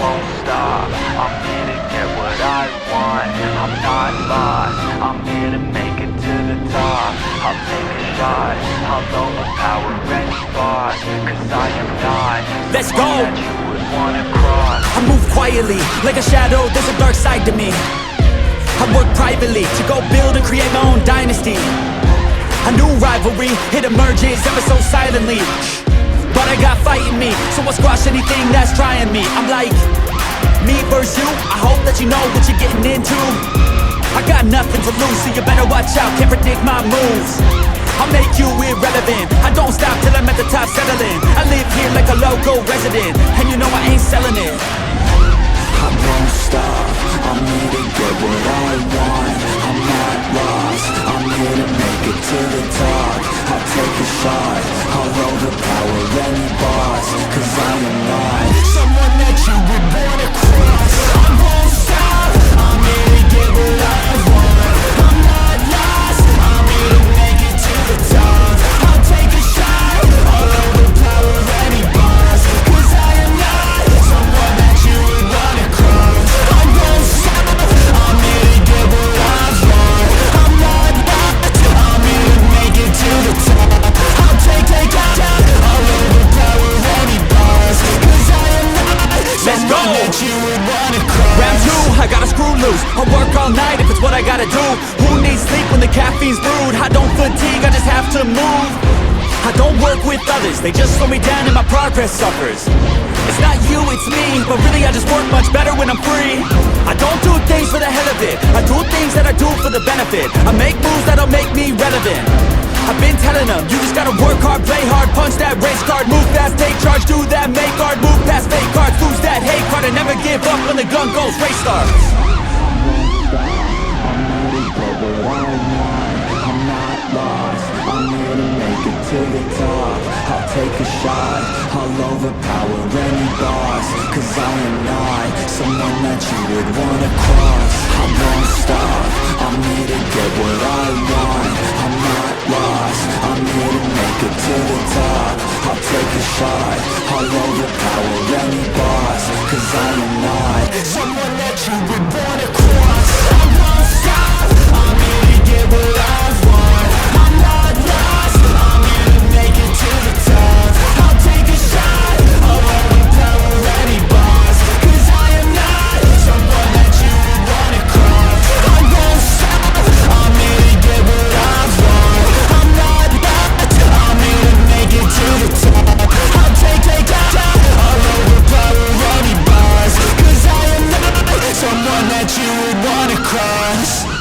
won't stop. I'm here to get what I want. I'm not lost. I'm here to make it to the top. I'll take a shot. I'll overpower any boss. Cause I am not Let's go! that you would wanna cross. I move quietly, like a shadow, there's a dark side to me. I work privately to go build and create my own dynasty. A new rivalry, it emerges ever so silently. But I got fight in me, so I'll squash anything that's trying me. I'm like, me versus you, I hope that you know what you're getting into. I got nothing to lose, so you better watch out, can't predict my moves. I'll make you irrelevant, I don't stop till I'm at the top settling. I live here like a local resident, and you know I ain't selling it. I won't stop, I'm here to get what I want. I'm not lost, I'm here to make it to the top. I'll take a shot, I'll overpower any boss. Cause I am not someone that you would wanna cross. I won't stop, I'm here to get what I want. I'm not lost, I'm here to make it to the top. I'll take a shot, I'll overpower any boss. Cause I am not someone that you would wanna cross. I won't stop, I'm here to get what I want. I'm not lost, I'm here to make it to the top. I'll take a shot, I'll overpower any boss. Cause I am not Let's go! someone that you would wanna cross. Round two, I gotta screw loose. I'll work all night if it's what I gotta do. Who needs sleep when the caffeine's brewed? I don't fatigue, I just have to move. I don't work with others, they just slow me down and my progress suffers. It's not you, it's me, but really I just work much better when I'm free. I don't do things for the hell of it, I do things that I do for the benefit. I make moves that'll make me relevant. I've been telling them, you just gotta work hard, play hard, punch that race card, move fast, take charge, do that, make hard, move past fake cards, lose that hate card, and never give up when the gun goes, race starts. I'm not lost, I'm here to make it to the top. I'll take a shot, I'll overpower any boss. Cause I am not someone that you would wanna cross. I won't stop, I'm here to get what I want. I'm not lost, I'm here to make it to the top. I'll take a shot, I'll overpower any boss. Cause I am not someone that you would wanna cross. I won't stop, I'm here to get what I want. I'm not lost, I'm here to make it to the top. I'll take a shot, I'll overpower any boss. Cause I am not someone that you would wanna cross. I won't stop, I'm here to get what I want. I'm not lost, I'm here to make it to the top. I'll take a shot, I'll overpower any boss. Cause I am not someone that you would wanna cross.